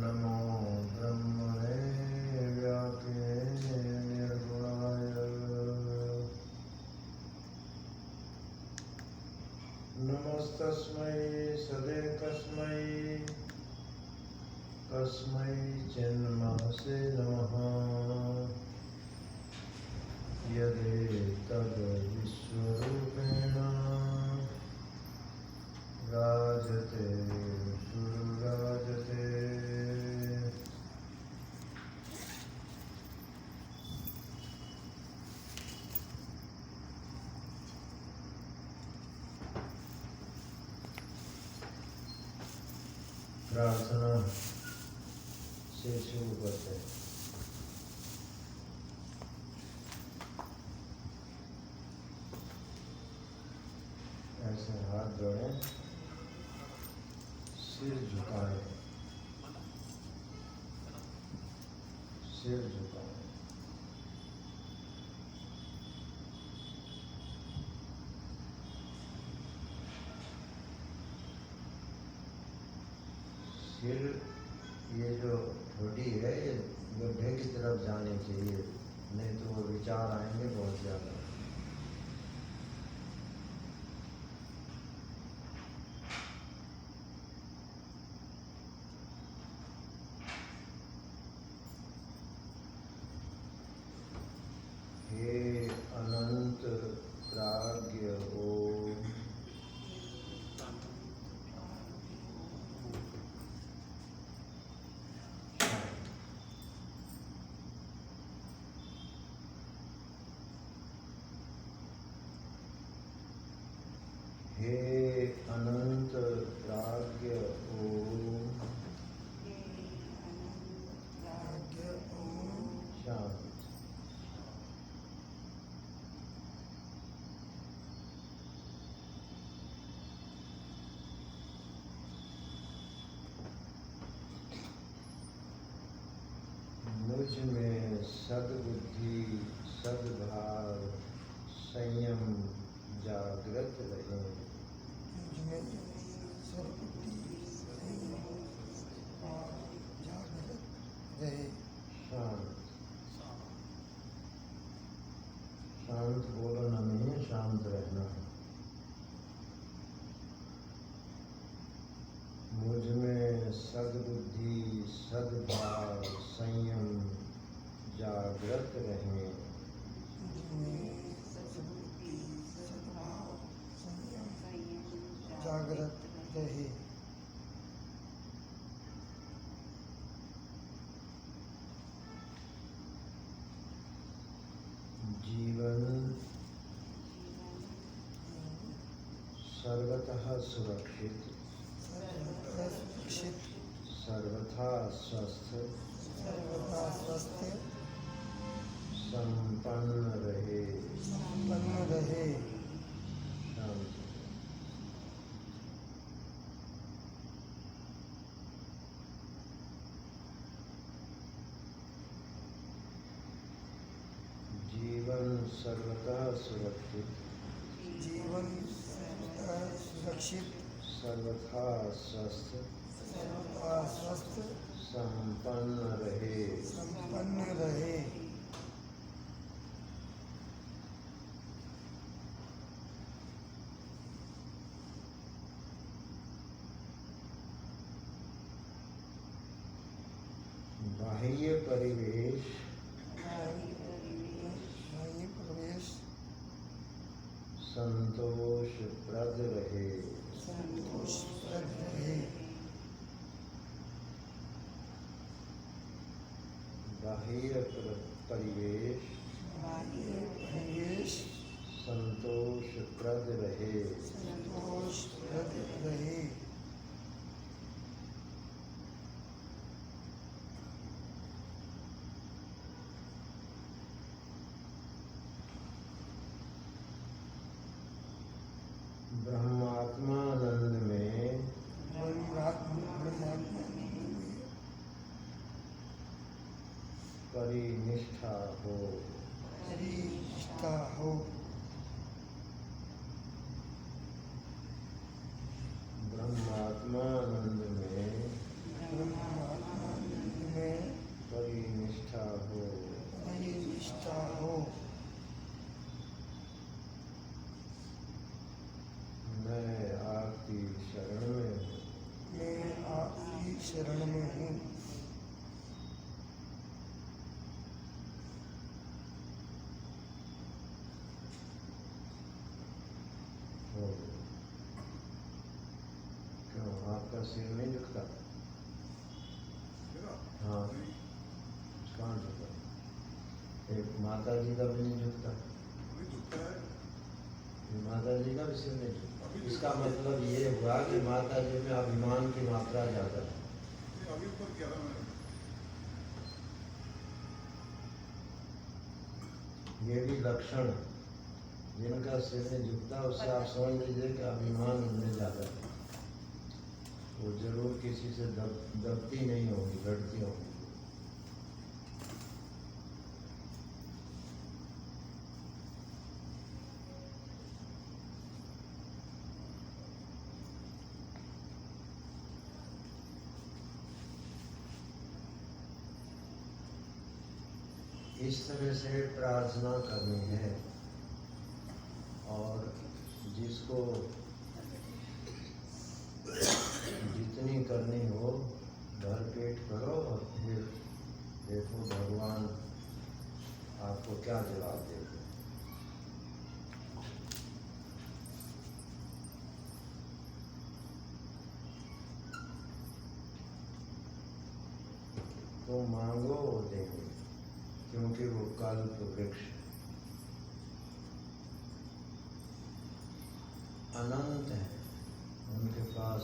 नमो ब्रह्मणे व्यापिने निर्गुणाय नमस्तस्मै सदेकस्मै कस्मै चिन्महसे नमः यदेतद्विश्वरूपेण राजते सुराजते प्रार्थना से शुरू करते हैं। ऐसे हाथ जोड़े, सिर झुकाए, सिर झुकाए। सिर ये जो ठोडी है ये गड्ढे की तरफ जानी चाहिए, नहीं तो वो विचार आएंगे बहुत ज़्यादा। हे अनंत प्राज्ञ ओम, हे अनंत प्राज्ञ ओम, शांत। मुझ में सद्बुद्धि सद्भाव संयम जागृत रहे। मुझ में सद्बुद्धि संयम भाव जागृत रहे। शांत, शांत बोलना नहीं है, शांत रहना है। मुझ में सद्बुद्धि सद्भाव संयम जागृत रहे। मुझ में सद्बुद्धि सद्भाव संयम जागृत रहे। जीवन सर्वतः सुरक्षित, सर्वथा सुरक्षित, सर्वथा स्वस्थ, सर्वथा स्वस्थ, संपन्न रहे। संपन्न रहे। शांत। जीवन सर्वथा सुरक्षित, जीवन सर्वथा सुरक्षित, सर्वथा स्वस्थ, सर्वथा स्वस्थ, संपन्न रहे। संपन्न रहे। बाह्य परिवेश बाह्य प्रवेश संतोषप्रद रहे। संतोषप्रद रहे। बाह्य परिवेश परिवेश संतोषप्रद रहे। संतोषप्रद रहे। ब्रह्मात्मानंद में ब्रह्मात्मा परिनिष्ठा हो। परिनिष्ठा हो। ब्रह्मात्मानंद में ब्रह्मात्मा माता जी का भी नहीं झुकता, अभी दुखता है। माता जी का भी सिर नहीं झुकता। इसका मतलब ये हुआ कि माता जी में अभिमान की मात्रा ज़्यादा है। ये अभी ऊपर किया था मैंने। ये भी लक्षण है। जिनका सिर नहीं झुकता उससे आप समझ लीजिए कि अभिमान उनमें ज़्यादा है। वो जरूर किसी से दबती नहीं होगी, लड़ती होगी। इस तरह से प्रार्थना करनी है और जिसको जितनी करनी हो भर पेट करो और फिर देखो भगवान आपको क्या जवाब देते। तो मांगो वो देंगे, क्योंकि वो कल्प वृक्ष अनंत है। उनके पास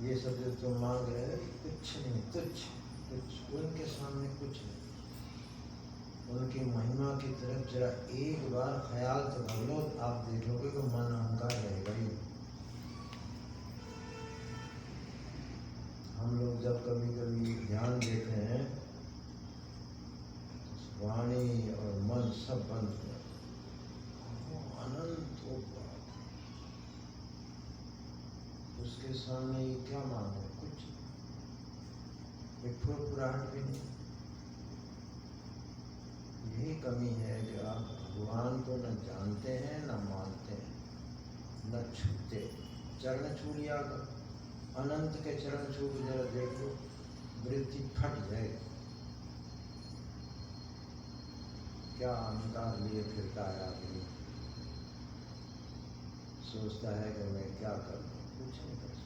ये सब जो तुम मांग रहे हो कुछ नहीं, तुच्छ कुछ, उनके सामने कुछ नहीं। उनकी महिमा की तरफ जरा एक बार ख्याल तो कर लो, आप देखोगे कि मन अहंकार रहेगा ही। हम लोग जब कभी कभी ध्यान देते हैं, वाणी और मन सब बंद हो जाता है, वो अनंत होगा। उसके सामने ये क्या मांगे, कुछ एक फुरफुराहट भी नहीं। यही कमी है कि आप भगवान को न जानते हैं न मानते हैं न छूते। चरण छू लिया कर, अनंत के चरण छू के जरा देख लो, वृत्ति फट जाएगी। क्या अहंकार लिए फिरता है आदमी, सोचता है कि मैं क्या कर लूं, कुछ नहीं कर सकता।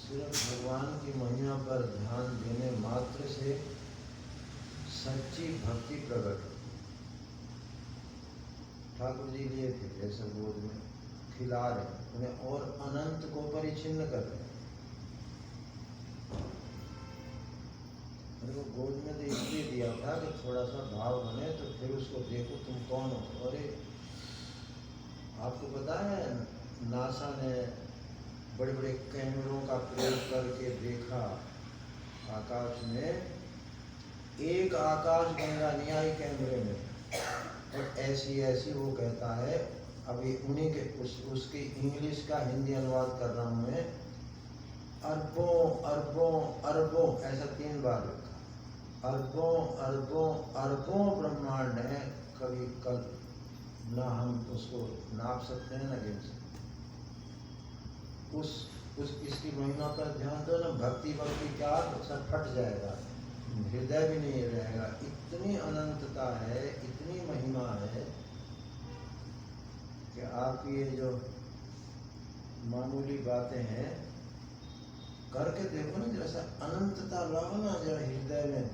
सिर्फ भगवान की महिमा पर ध्यान देने मात्र से सच्ची भक्ति प्रकट होती। ठाकुर जी लिए थे जैसे गोद में खिला रहे, उन्हें और अनंत को परिचिन्न कर रहे। उनको गोद में तो इसलिए दिया था कि थोड़ा सा भाव बने, तो फिर उसको देखो तुम कौन हो। अरे आपको पता है नासा ने बड़े बड़े कैमरों का प्रयोग करके देखा आकाश में, एक आकाश गंगा नहीं आई कैमरे में, और ऐसी ऐसी वो कहता है। अभी उन्हीं के उसकी इंग्लिश का हिंदी अनुवाद कर रहा हूँ मैं। अरबों अरबों अरबों ऐसा 3 बार लिखा। अरबों अरबों अरबों ब्रह्मांड है, कभी कल ना हम उसको नाप सकते हैं ना गिन सकते। उस इसकी महिमा पर ध्यान दो ना, भक्ति भक्ति क्या सब फट जाएगा, हृदय भी नहीं रहेगा। इतनी अनंतता है, इतनी महिमा है कि आप ये जो मामूली बातें हैं करके देखो ना, जैसा अनंतता लाओ ना जरा हृदय में,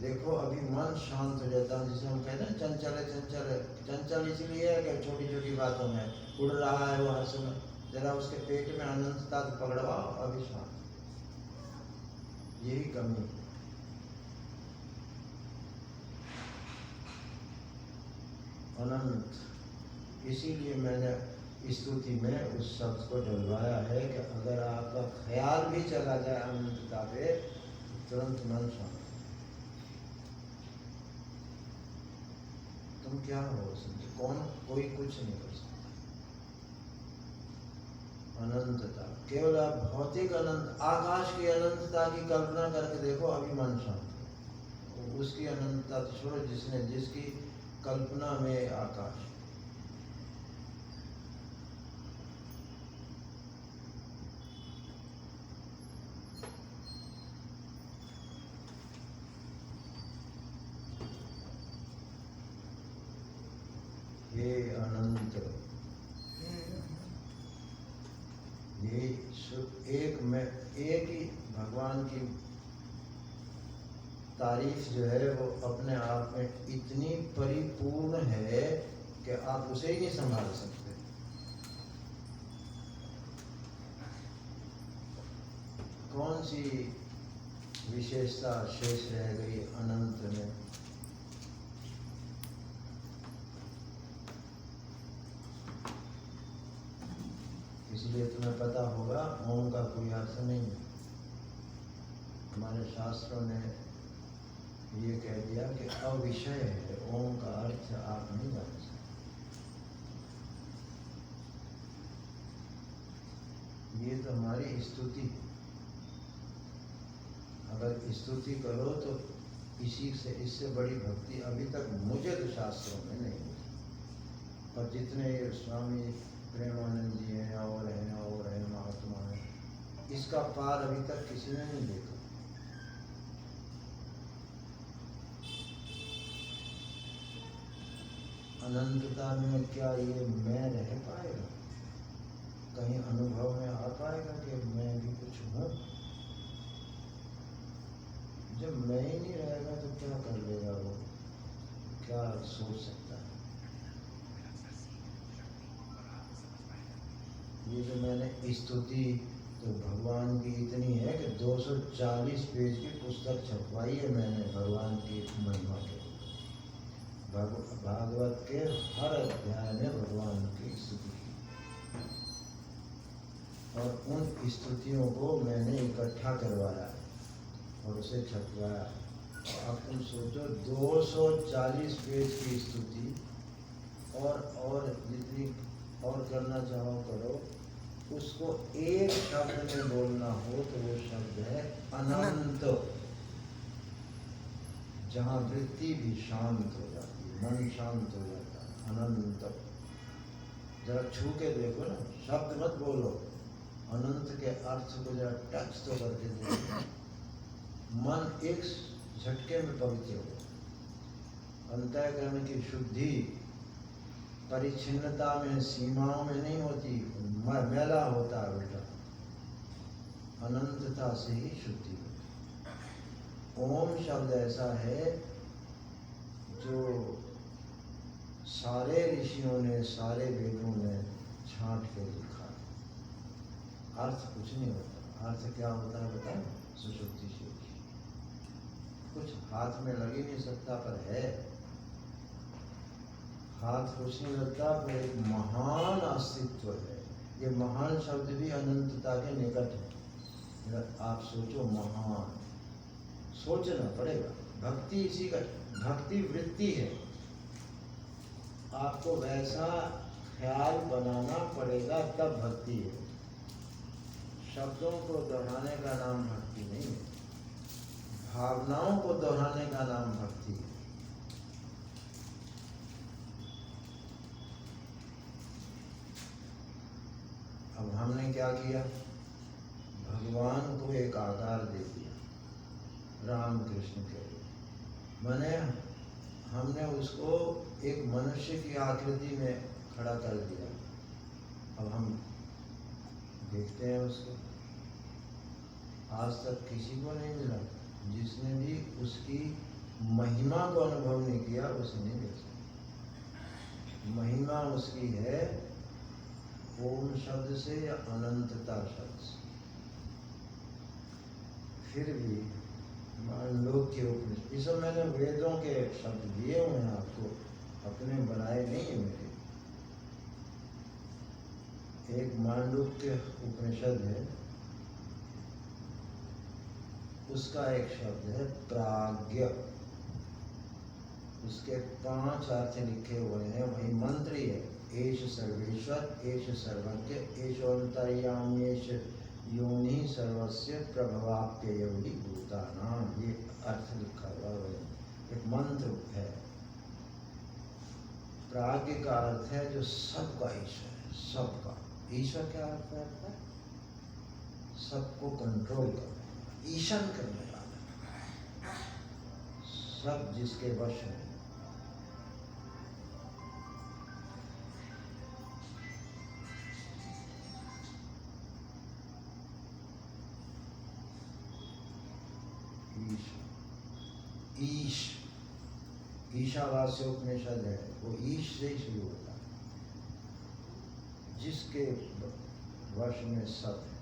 देखो अभी मन शांत हो जाता है। जिसे हम कहते हैं चंचल है, चंचल है। चंचल इसलिए है कि छोटी छोटी बातों में उड़ रहा है वो हर समय। जरा उसके पेट में अनंतता पकड़वाओ, अभी शांत। यही कमी है। अनंत, इसीलिए मैंने स्तुति में उस शब्द को डलवाया है कि अगर आपका ख्याल भी चला जाए अनंतता पे, तुरंत मन शांत। तुम क्या हो समझे, कौन, कोई कुछ नहीं कर सकता। अनंतता, केवल आप भौतिक अनंत, आकाश की अनंतता की कल्पना करके देखो, अभी मन शांत। उसकी अनंतता तो छोड़ो, जिसने जिसकी कल्पना में आकाश। हे अनंत, ये एक ही भगवान की तारीफ जो है वो अपने आप में इतनी परिपूर्ण है कि आप उसे ही नहीं संभाल सकते। कौन सी विशेषता शेष रह गई अनंत में? इसलिए तुम्हें पता होगा ओम का कोई अर्थ नहीं है। हमारे शास्त्रों ने ये कह दिया कि अविषय है, ओम का अर्थ आप नहीं जान सकते। ये तो हमारी स्तुति, अगर स्तुति करो तो इसी से इससे बड़ी भक्ति अभी तक मुझे तो शास्त्रों में नहीं मिली। और जितने स्वामी प्रेमानंद जी हैं और हैं महात्मा हैं, इसका पार अभी तक किसी ने नहीं देखा। अनंतता में क्या ये मैं रह पाएगा? कहीं अनुभव में आ पाएगा कि मैं भी कुछ हूँ? जब मैं ही नहीं रहेगा तो क्या कर लेगा वो? क्या सोच सकता है? ये जो मैंने स्तुति तो भगवान की इतनी है कि 240 पेज की पुस्तक छपवाई है मैंने भगवान की महिमा के। भागवत के हर अध्याय में भगवान की स्तुति की और उन स्तुतियों को मैंने इकट्ठा करवाया और उसे छपवाया। अब तुम सोचो 240 पेज की स्तुति और जितनी और करना चाहो करो, उसको एक शब्द में बोलना हो तो वो शब्द है अनंत। जहाँ वृत्ति भी शांत हो जाती है, मन शांत हो जाता है, अनंत। जरा छू के देखो ना, शब्द मत बोलो, अनंत के अर्थ को जरा टच तो करके देखो। मन एक झटके में पवित्र हो। अंतःकरण की शुद्धि परिच्छिन्नता में, सीमाओं में नहीं होती, मैला होता है बेटा। अनंतता से ही शुद्धि होती। ओम शब्द ऐसा है जो सारे ऋषियों ने, सारे वेदों ने छांट के लिखा। अर्थ कुछ नहीं होता। अर्थ क्या होता है बताएं? सुषुप्ति शेष। कुछ हाथ में लग ही नहीं सकता, पर है। हाथ कुछ नहीं लगता, पर एक महान अस्तित्व है। ये महान शब्द भी अनंतता के निकट है। आप सोचो, महान सोचना पड़ेगा। भक्ति इसी का, भक्ति वृत्ति है। आपको वैसा ख्याल बनाना पड़ेगा तब भक्ति है। शब्दों को दोहराने का नाम भक्ति नहीं है, भावनाओं को दोहराने का नाम भक्ति है। अब हमने क्या किया? भगवान को एक आकार दे दिया, राम कृष्ण के लिए। मैंने हमने उसको एक मनुष्य की आकृति में खड़ा कर दिया। अब हम देखते हैं उसको। आज तक किसी को नहीं मिला जिसने भी उसकी महिमा को अनुभव नहीं किया, उसे नहीं देख सकता। महिमा उसकी है ओम शब्द से या अनंतता शब्द से। फिर भी मांडूक्य उपनिषद, ये सब मैंने वेदों के शब्द दिए हुए हैं आपको, अपने बनाए नहीं है मेरे। एक मांडूक्य उपनिषद है, उसका एक शब्द है प्राज्ञ। उसके 5 अर्थ लिखे हुए हैं, वही मंत्र ही है। एष सर्वेश्वर, एष सर्वज्ञ, एष अंतर्यामी, एष योनि सर्वस्य प्रभवाप्ययी भूतानां। ये अर्थ लिखा हुआ है, एक मंत्र है। प्राज्ञ का अर्थ है जो सबका ईश्वर है, सबका ईश्वर। क्या अर्थ है? सबको कंट्रोल करने, ईशन करने वाला, सब जिसके वश में। ईश, ईशावास्य उपनिषद है, वो ईश से ही शुरू होता है, जिसके वश में सब है,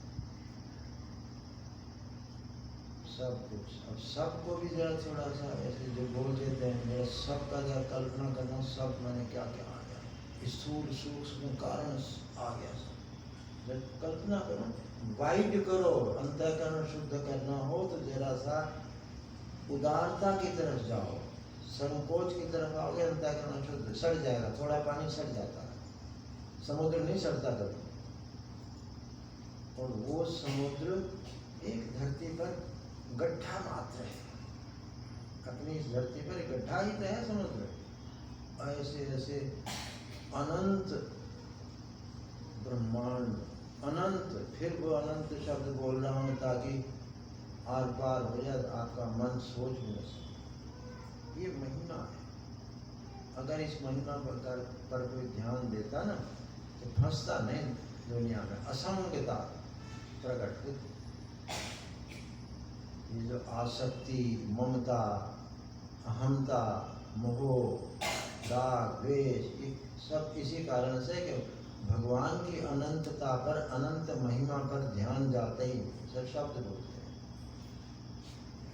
सब कुछ। अब सबको भी जरा थोड़ा सा ऐसे जो बोल देते हैं, जरा सबका जरा कल्पना करना, सब मैंने क्या क्या आ गया, स्थूल सूक्ष्म कारण आ गया सब। जब कल्पना करो, वाइड करो, अंतःकरण शुद्ध करना हो तो जरा सा उदारता की तरफ जाओ, संकोच की तरफ आओगे, अंतःकरण शुद्ध सड़ जाएगा, थोड़ा पानी सड़ जाता है, समुद्र नहीं सड़ता कभी। और वो समुद्र एक धरती पर गड्ढा मात्र है, अपनी इस धरती पर एक गड्ढा ही तो है समुद्र। ऐसे ऐसे अनंत ब्रह्मांड, अनंत, फिर वो अनंत शब्द बोल रहा हूँ ताकि आर पार हो जाए, आपका मन सोच भी न सके। ये महिमा है, अगर इस महिमा पर कोई ध्यान देता ना तो फंसता नहीं दुनिया में, असंगता प्रकट होती। ये जो आसक्ति, ममता, अहमता, मोह, राग, द्वेष, ये सब इसी कारण से कि भगवान की अनंतता पर, अनंत महिमा पर ध्यान जाते ही सब शब्द बोलते हैं।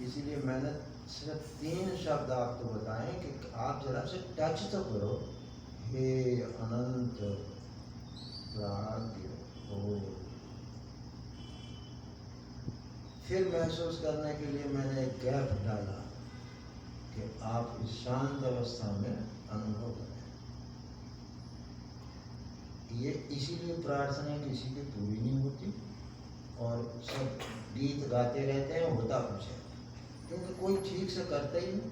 इसीलिए मैंने सिर्फ 3 शब्द आपको बताएं कि आप जरा से टच तो करो, हे अनंत प्राज्ञ हो। फिर महसूस करने के लिए मैंने एक गैप डाला कि आप इस शांत अवस्था में अनुभव करें। ये इसीलिए प्रार्थना किसी की पूरी नहीं होती और सब गीत गाते रहते हैं, होता कुछ है, क्योंकि कोई ठीक से करता ही नहीं।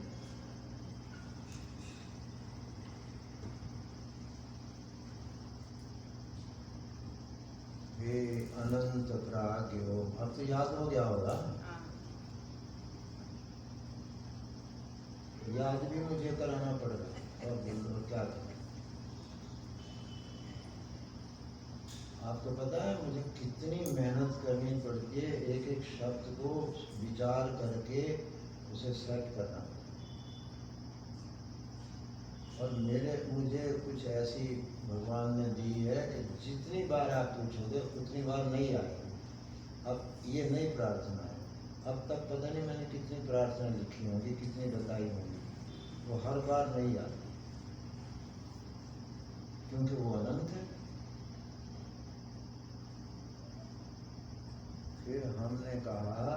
हे अनंत प्राज्ञ हो, अब तो याद हो गया होगा। याद भी मुझे कराना पड़ेगा और क्या करें। आपको पता है मुझे कितनी मेहनत करनी पड़ती है एक एक शब्द को विचार करके उसे सेट करना। और मुझे कुछ ऐसी भगवान ने दी है कि जितनी बार आप पूछोगे उतनी बार नहीं आएगी। अब ये नई प्रार्थना है, अब तक पता नहीं मैंने कितनी प्रार्थना लिखी होंगी, कितनी बताई होंगी, वो हर बार नहीं आती क्योंकि वो अनंत है। फिर हमने कहा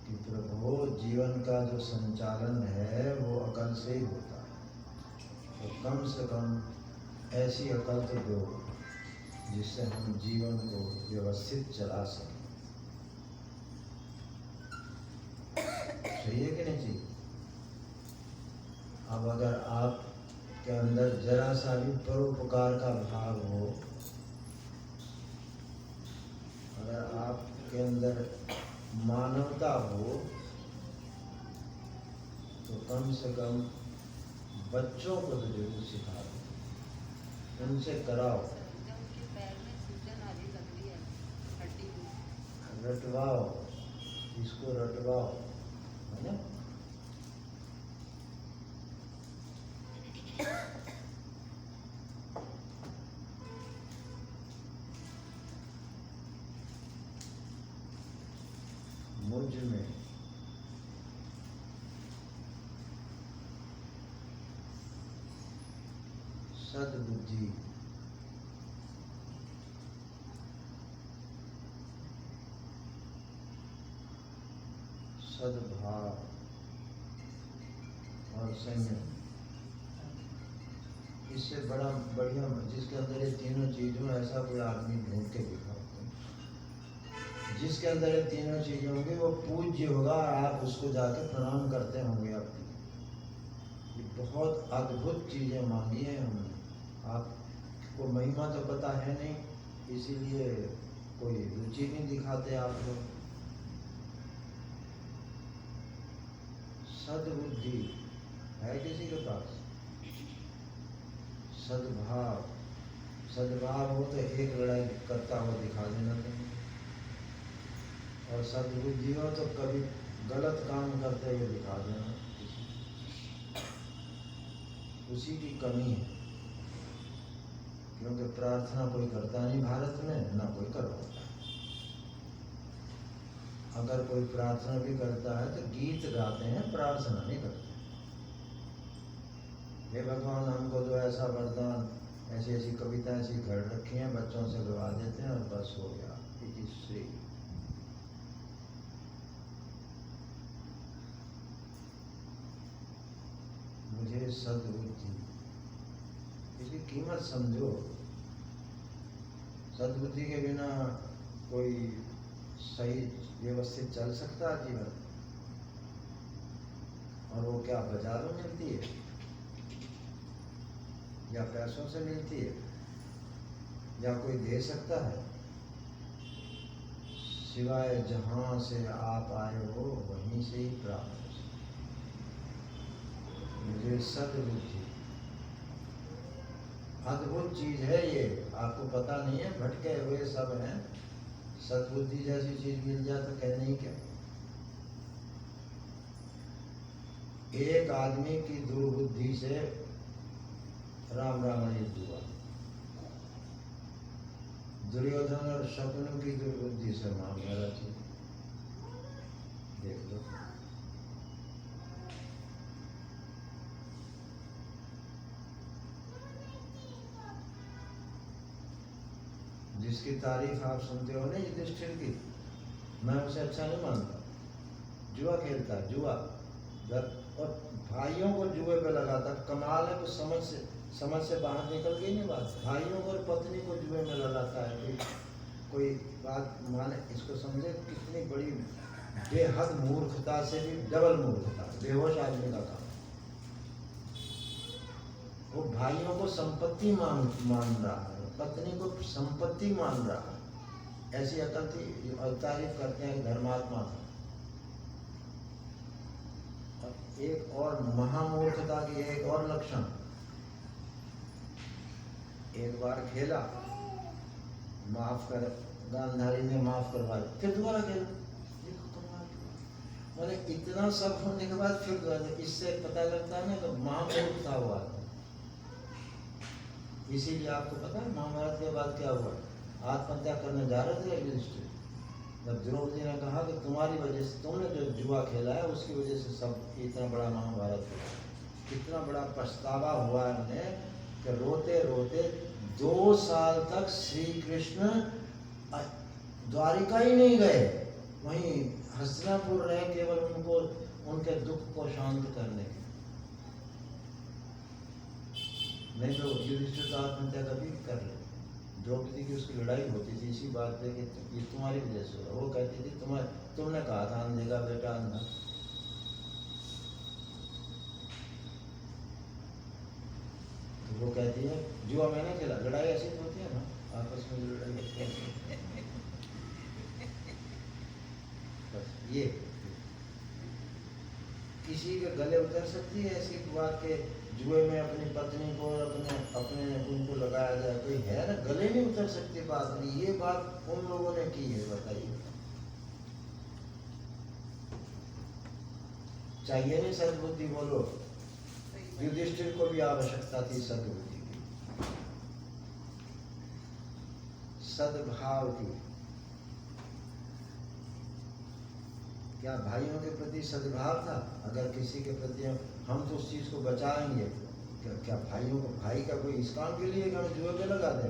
कि प्रभु जीवन का जो संचालन है वो अकल से ही होता है, तो कम से कम ऐसी अकल तो दो जिससे हम जीवन को व्यवस्थित चला सकें। चाहिए कि नहीं चाहिए? अब अगर आपके अंदर जरा सा भी परोपकार का भाव हो, अगर आपके अंदर मानवता हो, तो कम से कम बच्चों को तो जरूर सिखा दो, उनसे कराओ, रटवाओ, इसको रटवाओ, है ना? मुझ में सद्बुद्धि, सद्भाव और संयम, इससे बड़ा बढ़िया जिसके अंदर ये तीनों चीज़ों, ऐसा कोई आदमी ढूंढ के दिखाओ जिसके अंदर ये तीनों चीजें होंगी, वो पूज्य होगा और आप उसको जाके प्रणाम करते होंगे। आपकी ये बहुत अद्भुत चीजें मांगी हैं हमने, आपको महिमा तो पता है नहीं, इसीलिए कोई रुचि नहीं दिखाते आप लोग। सद्बुद्धि है किसी के पास? सद्भाव, सद्भाव हो तो एक लड़ाई करता हुआ दिखा देना तुम्हें, और सद्बुद्धि हो तो कभी गलत काम करते हुए दिखा देना। उसी की कमी है, क्योंकि प्रार्थना कोई करता नहीं भारत में, ना कोई करवाता है। अगर कोई प्रार्थना भी करता है तो गीत गाते हैं, प्रार्थना नहीं करते। हे भगवान हमको तो ऐसा वरदान, ऐसी ऐसी कविताएं ऐसी घड़ रखी हैं, बच्चों से गवा देते हैं और बस हो गया। It is Shri. मुझे सद्बुद्धि, इसकी कीमत समझो। सद्बुद्धि के बिना कोई सही व्यवस्थित चल सकता है जीवन? और वो क्या बाजारों में मिलती है या पैसों से मिलती है या कोई दे सकता है? सिवाय जहां से आप आए हो वहीं से ही प्राप्त हो सकता। मुझे सद्बुद्धि अद्भुत चीज है ये, आपको पता नहीं है, भटके हुए सब हैं। सद्बुद्धि जैसी चीज मिल जाए तो कहने ही क्या। एक आदमी की दुर्बुद्धि से राम रावण युद्ध हुआ, दुर्योधन और शकुन की दुर्बुद्धि से महाभारत हुई। देख लो। जिसकी तारीफ आप सुनते हो ना युधिष्ठिर की, मैं उसे अच्छा नहीं मानता। जुआ खेलता, जुआ, और भाइयों को जुए पे लगाता। कमाल है, कुछ समझ से बाहर निकल गई नहीं बात। भाइयों को और पत्नी को जुए में लगाता है। कोई बात माने, इसको समझे कितनी बड़ी बेहद मूर्खता से भी डबल मूर्खता, बेहोश आदमी का काम। वो भाइयों को संपत्ति मान रहा है, पत्नी को संपत्ति मान रहा है। ऐसी अकल थी, तारीफ करते हैं धर्मात्मा था। और एक और महामूर्खता की एक और लक्षण, एक बार खेला, माफ कर, गांधारी ने माफ करवा, फिर दोबारा खेला। मैंने इतना सब होने के बाद फिर दोबारा, इससे पता लगता है ना कि महामूर्खता हुआ। इसीलिए आपको पता है महाभारत के बाद क्या हुआ? आत्महत्या करने जा रहे थे युधिष्ठिर, जब द्रौपदी ने कहा कि तुम्हारी वजह से, तुमने जो जुआ खेला है उसकी वजह से सब इतना बड़ा महाभारत हुआ। कितना बड़ा पछतावा हुआ उन्हें कि रोते रोते 2 साल तक श्री कृष्ण द्वारिका ही नहीं गए, वहीं हस्तिनापुर रहे, केवल उनको उनके दुख को शांत करने के। नहीं तो युधिष्ठिर आत्महत्या कभी कर ले। द्रौपदी की उसकी लड़ाई होती थी इसी बात पे कि ये तुम्हारी वजह से हुआ। वो कहती थी तुमने कहा था अंधेगा बेटा अंधा। तो वो कहती है जुआ मैंने खेला। लड़ाई ऐसी तो होती है ना, आपस में लड़ाई होती है। बस ये किसी के गले उतर सकती है ऐसी बात के जुए में अपनी पत्नी को अपने उनको लगाया जाए, कोई है ना? गले नहीं उतर सकती बात नहीं। ये बात उन लोगों ने की है, बताइए। चाहिए नहीं सद्बुद्धि? बोलो। युधिष्ठिर को भी आवश्यकता थी सद्बुद्धि की, सद्भाव की। क्या भाइयों के प्रति सद्भाव था? अगर किसी के प्रति हम तो उस चीज को बचाएंगे, क्या भाइयों को, भाई का कोई इस काम के लिए कि हम जुए पे लगा दें?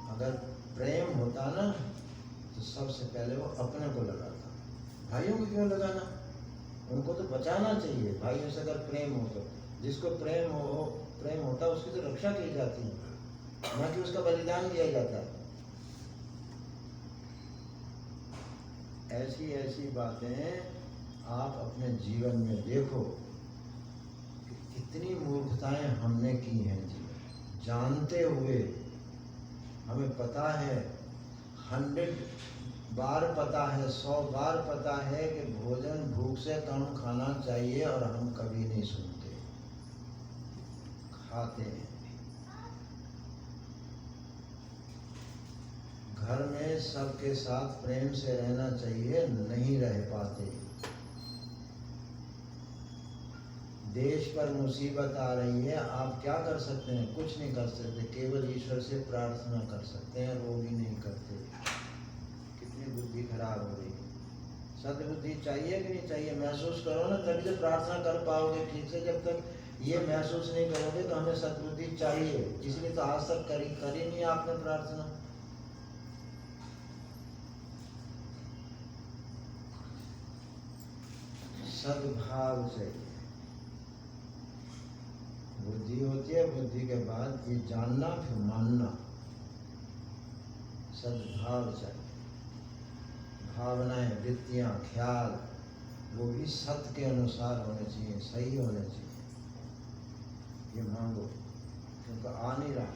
अगर प्रेम होता ना तो सबसे पहले वो अपने को लगाता। भाइयों को क्यों लगाना? उनको तो बचाना चाहिए। भाइयों से अगर प्रेम हो तो, जिसको प्रेम होता है उसकी तो रक्षा की जाती है, ना कि उसका बलिदान दिया जाता है। ऐसी ऐसी बातें आप अपने जीवन में देखो कि कितनी मूर्खताएं हमने की हैं जीवन, जानते हुए। हमें पता है, 100 बार पता है, 100 बार पता है कि भोजन भूख से कम खाना चाहिए, और हम कभी नहीं सुनते, खाते हैं। घर में सबके साथ प्रेम से रहना चाहिए, नहीं रह पाते। देश पर मुसीबत आ रही है, आप क्या कर सकते हैं? कुछ नहीं कर सकते, केवल ईश्वर से प्रार्थना कर सकते हैं, वो भी नहीं करते। कितनी बुद्धि खराब हो रही है। सद्बुद्धि चाहिए कि नहीं चाहिए? महसूस करो ना, तभी तो प्रार्थना कर पाओगे ठीक से। जब तक ये महसूस नहीं करोगे तो हमें सद्बुद्धि चाहिए, इसलिए तो आज तक करी नहीं आपने प्रार्थना। सद्भाव चाहिए। बुद्धि होती है, बुद्धि के बाद ये जानना फिर मानना। सद्भाव चाहिए। भावनाएं, वृत्तियां, ख्याल वो भी सत्य के अनुसार होने चाहिए, सही होने चाहिए। ये मांगो, क्योंकि आ नहीं रहा।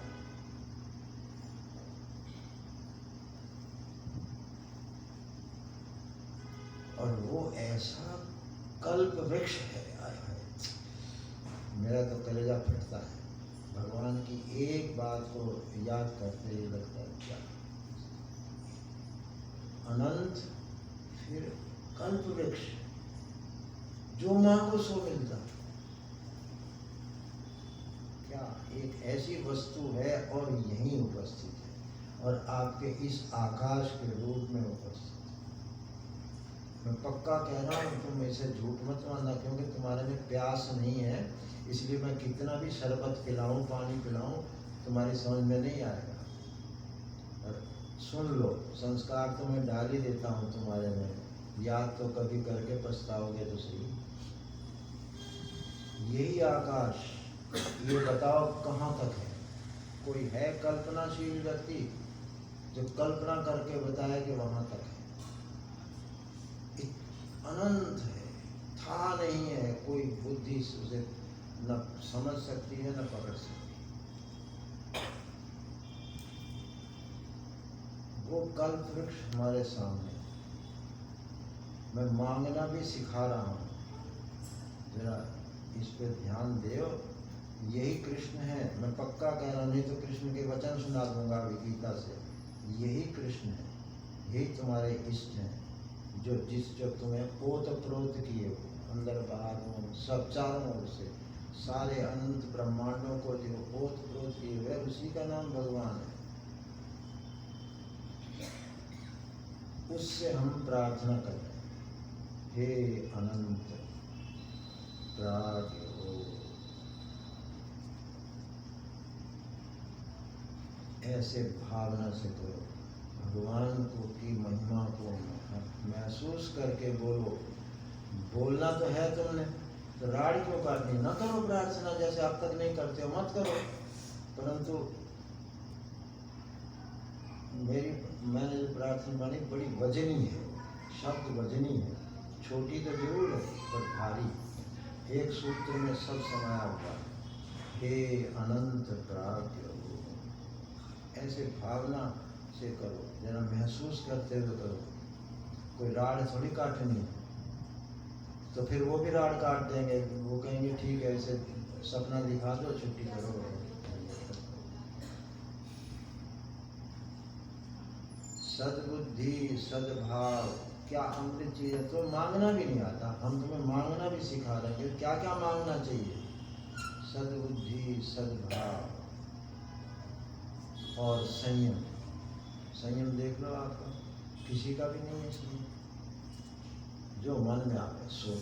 और वो ऐसा कल्प वृक्ष है, आय हाय, मेरा तो कलेजा फटता है। भगवान की एक बात को याद करते ही लगता है क्या अनंत, फिर कल्प वृक्ष, जो मांगो सो मिलता। क्या एक ऐसी वस्तु है और यहीं उपस्थित है, और आपके इस आकाश के रूप में उपस्थित है। मैं पक्का कह रहा हूँ, तुम इसे झूठ मत मानना, क्योंकि तुम्हारे में प्यास नहीं है, इसलिए मैं कितना भी शरबत पिलाऊं, पानी पिलाऊं, तुम्हारी समझ में नहीं आएगा। और सुन लो, संस्कार तो मैं डाल ही देता हूँ तुम्हारे में, याद तो कभी करके पछताओगे तो सही। यही आकाश, ये बताओ कहाँ तक है? कोई है कल्पनाशील व्यक्ति जो कल्पना करके बताए कि वहां तक है? अनंत है, था नहीं है, कोई बुद्धि उसे न समझ सकती है न पकड़ सकती। वो कल्प वृक्ष हमारे सामने। मैं मांगना भी सिखा रहा हूँ, जरा इस पे ध्यान दो। यही कृष्ण है, मैं पक्का कह रहा हूँ, नहीं तो कृष्ण के वचन सुना दूंगा अभी गीता से। यही कृष्ण है, यही तुम्हारे इष्ट हैं, जो तुम्हें ओत प्रोत किए हो, अंदर बाहर हो, सब चारों ओर से, सारे अनंत ब्रह्मांडों को जो ओत प्रोत किए हुए, उसी का नाम भगवान है। उससे हम प्रार्थना कर रहे हैं, हे अनंत प्राज्ञ हो। ऐसे भावना से करो, भगवान को की महिमा को महसूस करके बोलो। बोलना तो है तुमने, तो राड़ क्यों काटनी? न करो प्रार्थना, जैसे अब तक नहीं करते हो, मत करो। परंतु मैंने जो प्रार्थना मानी बड़ी वजनी है, शब्द वजनी है, छोटी तो जरूर है पर भारी। एक सूत्र में सब समाया हुआ, हे अनंत प्राज्ञ हो। ऐसे भावना से करो, जरा महसूस करते हुए करो। कोई राड़ थोड़ी काटनी है, तो फिर वो भी राड़ काट देंगे, वो कहेंगे ठीक है, ऐसे सपना दिखा दो, छुट्टी करो। सद्बुद्धि, सद्भाव क्या अमृत चीज है। तो मांगना भी नहीं आता, हम तुम्हें मांगना भी सिखा रहे हैं, क्या क्या मांगना चाहिए। सद्बुद्धि, सद्भाव और संयम। संयम देख लो, आपका किसी का भी नहीं है संयम। जो मन में आवे सो।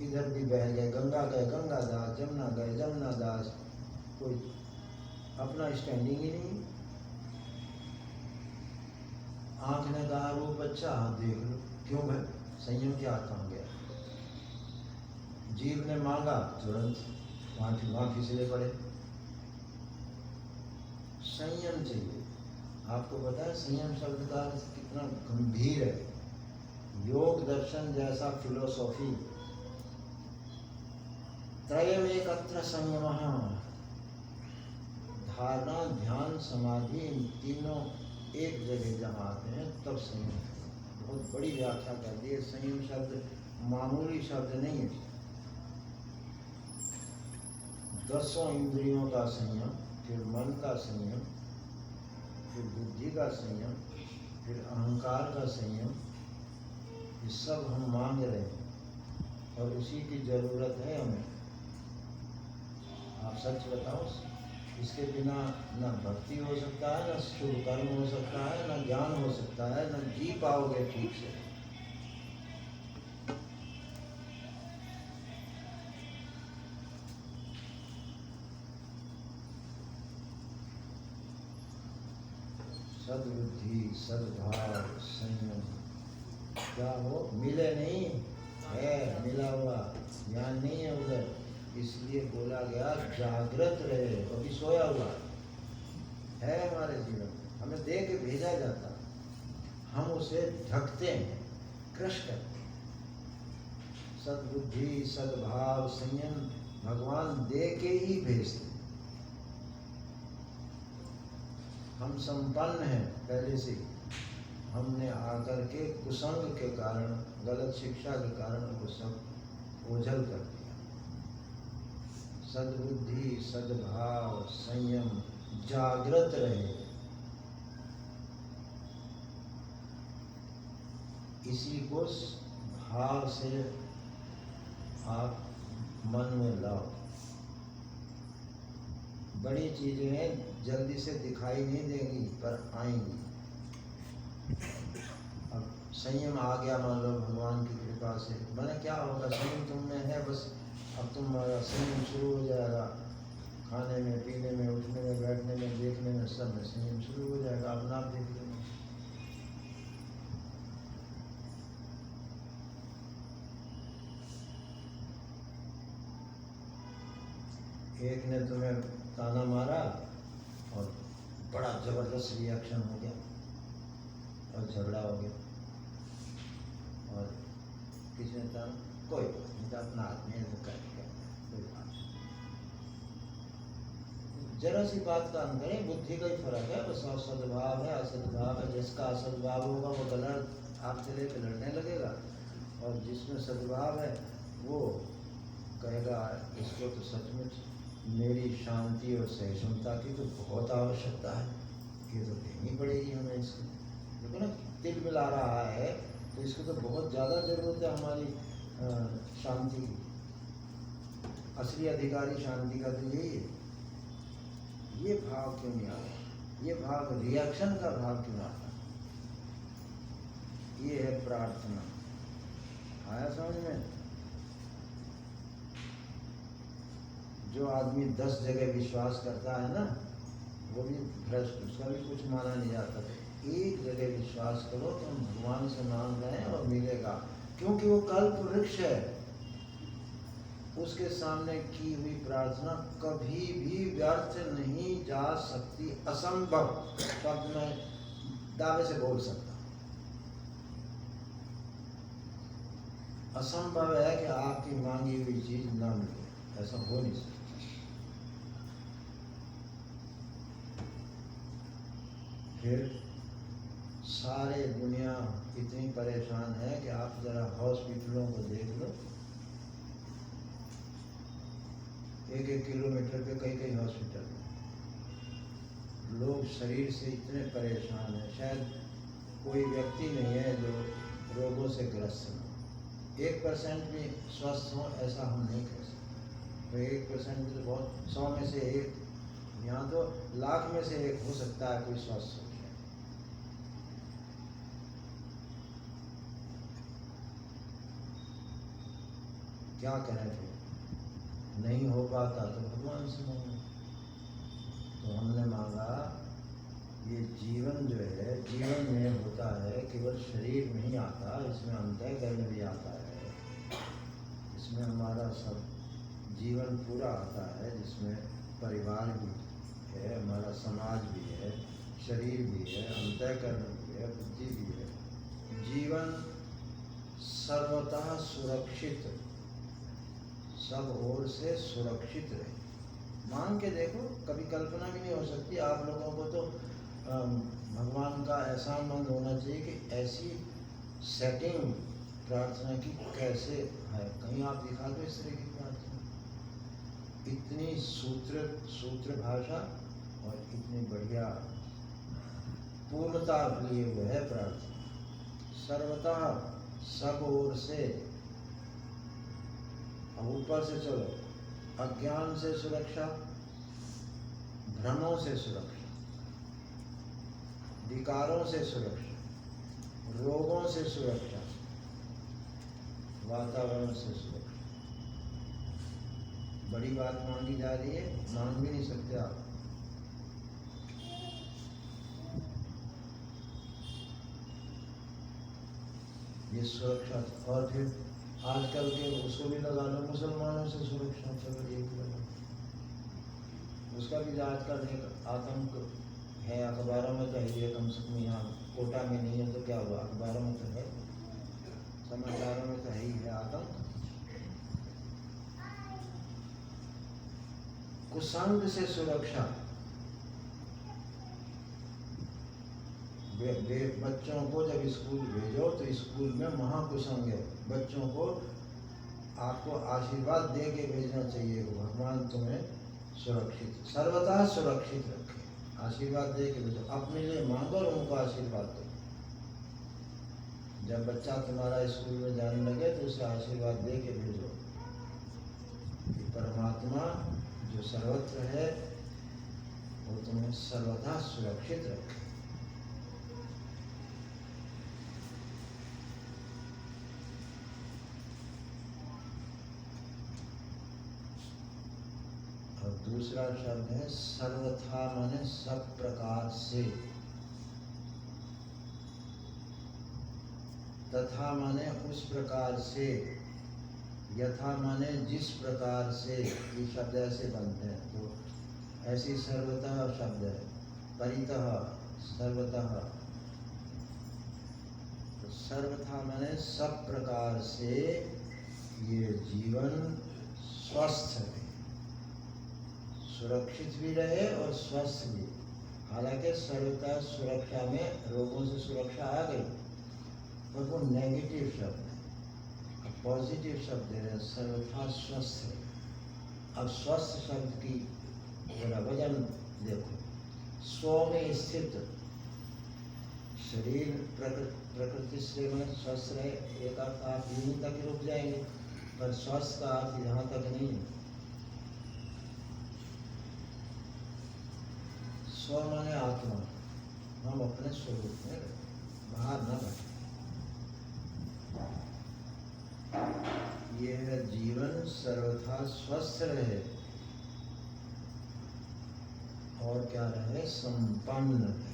इधर भी बह गए, गंगा गए गंगादास, जमुना गए जमुनादास, कोई अपना स्टैंडिंग ही नहीं। आंख ने कहा रूप अच्छा, देख लो, क्यों भाई? संयम क्या कहाँ गया? जीव ने मांगा, तुरंत वहां फिसले पड़े। संयम चाहिए। आपको पता है संयम शब्द का अर्थ कितना गंभीर है। योग दर्शन जैसा फिलोसॉफी, त्रयम एकत्र संयमः, धारणा, ध्यान, समाधि, इन तीनों एक जगह जहाँ आते हैं तब संयम। बहुत बड़ी व्याख्या कर दी है। संयम शब्द मामूली शब्द नहीं है। 10 इंद्रियों का संयम, फिर मन का संयम, फिर बुद्धि का संयम, फिर अहंकार का संयम, ये सब हम मांग रहे हैं और उसी की जरूरत है हमें। आप सच बताओ, इसके बिना न भक्ति हो सकता है, न शुभ कर्म हो सकता है, न ज्ञान हो सकता है, न जी पाओगे ठीक से। सद्बुद्धि, सद्भाव, संयम, क्या वो मिले नहीं है, मिला हुआ ज्ञान नहीं है उधर, इसलिए बोला गया जागृत रहे। अभी सोया हुआ है हमारे जीवन में, हमें दे के भेजा जाता, हम उसे ढकते हैं, क्रश करते हैं। सद्बुद्धि, सद्भाव, संयम भगवान दे के ही भेजते। हम संपन्न हैं पहले से, हमने आकर के कुसंग के कारण, गलत शिक्षा के कारण वो सब ओझल कर दिया। सद्बुद्धि, सद्भाव, संयम, जागृत रहे, इसी को भाव से आप मन में लाओ। बड़ी चीजें हैं, जल्दी से दिखाई नहीं देंगी पर आएंगी। अब संयम आ गया मान लो भगवान की कृपा से, मैंने क्या होगा, संयम तुम में है, बस अब तुम्हारा संयम शुरू हो जाएगा। खाने में, पीने में, उठने में, बैठने में, देखने में, सब में संयम शुरू हो जाएगा, अपना आप देख लेना। एक ने तुम्हें ताना मारा और बड़ा जबरदस्त रिएक्शन हो गया और झगड़ा हो गया, और किसी ने कहा कोई बात नहीं, अपना आदमी है तो कर कोई बात नहीं। जरा सी बात का अंतर है, बुद्धि का ही फर्क है बस। और सद्भाव है, असद्भाव है। जिसका असद्भाव होगा वो गलत आपसे लेकर लड़ने लगेगा, और जिसमें सद्भाव है वो कहेगा इसको तो सचमुच मेरी शांति और सहिष्णुता की तो बहुत आवश्यकता है, ये तो देनी पड़ेगी हमें इसको। देखो ना, तिल मिला रहा है तो इसको तो बहुत ज़्यादा ज़रूरत है हमारी शांति की। असली अधिकारी शांति का तो यही है। ये भाव क्यों नहीं आता? ये भाव, रिएक्शन का भाव क्यों आता? ये है प्रार्थना। आया समझ में? जो आदमी 10 जगह विश्वास करता है ना, वो भी भ्रष्ट, उसका भी कुछ माना नहीं जाता। तो एक जगह विश्वास करो, तुम भगवान से मांग रहे हैं और मिलेगा, क्योंकि वो कल्प वृक्ष है। उसके सामने की हुई प्रार्थना कभी भी व्यर्थ नहीं जा सकती। असंभव शब्द मैं दावे से बोल सकता, असंभव है कि आपकी मांगी हुई चीज ना मिले, ऐसा हो नहीं सकता। फिर सारे दुनिया इतनी परेशान है कि आप जरा हॉस्पिटलों को देख लो, 1-1 किलोमीटर पे कई हॉस्पिटल। लोग शरीर से इतने परेशान हैं, शायद कोई व्यक्ति नहीं है जो रोगों से ग्रस्त हो। 1% भी स्वस्थ हो ऐसा हम नहीं कह सकते। तो 1% भी तो बहुत, 100 में से 1, यहाँ तो लाख में से 1 हो सकता है कोई स्वस्थ हो। क्या करें फिर? नहीं हो पाता तो भगवान से मांगो। तो हमने मांगा, ये जीवन जो है, जीवन में होता है, केवल शरीर नहीं आता, इसमें अंतःकरण भी आता है, इसमें हमारा सब जीवन पूरा आता है, जिसमें परिवार भी है, हमारा समाज भी है, शरीर भी है, अंतःकरण भी है, बुद्धि भी है। जीवन सर्वतः सुरक्षित, सब ओर से सुरक्षित रहे। मांग के देखो, कभी कल्पना भी नहीं हो सकती। आप लोगों को तो भगवान का एहसानमंद होना चाहिए कि ऐसी सेटिंग प्रार्थना की कैसे है। कहीं आप दिखा दो इस तरह की प्रार्थना, इतनी सूत्र भाषा और इतनी बढ़िया पूर्णता लिए हुए है प्रार्थना। सर्वतः सब ओर से। अब ऊपर से चलो, अज्ञान से सुरक्षा, भ्रमों से सुरक्षा, विकारों से सुरक्षा, रोगों से सुरक्षा, वातावरण से सुरक्षा। बड़ी बात मांगी जा रही है, मान भी नहीं सकते आप। ये सुरक्षा। और फिर आजकल के उसको भी लगा लो, मुसलमानों से सुरक्षा, चलो ये भी लगा लो। उसका भी आजकल एक आतंक है। अखबारों में तो है, कम से कम यहाँ कोटा में नहीं है तो क्या हुआ, अखबारों में तो है, समाचारों में तो है ही है आतंक। कुसंग से सुरक्षा। बच्चों को जब स्कूल भेजो तो स्कूल में महाकुसंग है। बच्चों को आपको आशीर्वाद दे के भेजना चाहिए कि भगवान तुम्हें सुरक्षित, सर्वथा सुरक्षित रखे। आशीर्वाद दे के भेजो, अपने लिए मांगो और उनको आशीर्वाद दो। जब बच्चा तुम्हारा स्कूल में जाने लगे तो उसे आशीर्वाद दे के भेजो कि परमात्मा जो सर्वत्र है वो तुम्हें सर्वथा सुरक्षित रखे। और दूसरा शब्द है सर्वथा, माने सब प्रकार से। तथा माने उस प्रकार से। यथा माने जिस प्रकार से। ये शब्द ऐसे बनते हैं, तो ऐसी सर्वतः शब्द है। परितः, सर्वतः। तो सर्वथा माने सब प्रकार से ये जीवन स्वस्थ रहे, सुरक्षित भी रहे और स्वस्थ भी। हालांकि सर्वथा सुरक्षा में रोगों से सुरक्षा आ गई, पर वो नेगेटिव शब्द है। अब पॉजिटिव शब्द दे रहे हैं, सर्वथा स्वस्थ है। अब स्वस्थ शब्द की जरा वजन देखो। स्व में स्थित शरीर प्रकृति से में स्वस्थ रहे, एक अर्थ आप यहीं तक रुक जाएंगे, पर स्वस्थ का अर्थ यहाँ तक नहीं है। स्व माने आत्मा, हम अपने स्वरूप में बाहर न बैठे। यह जीवन सर्वथा स्वस्थ रहे और क्या रहे, संपन्न रहे।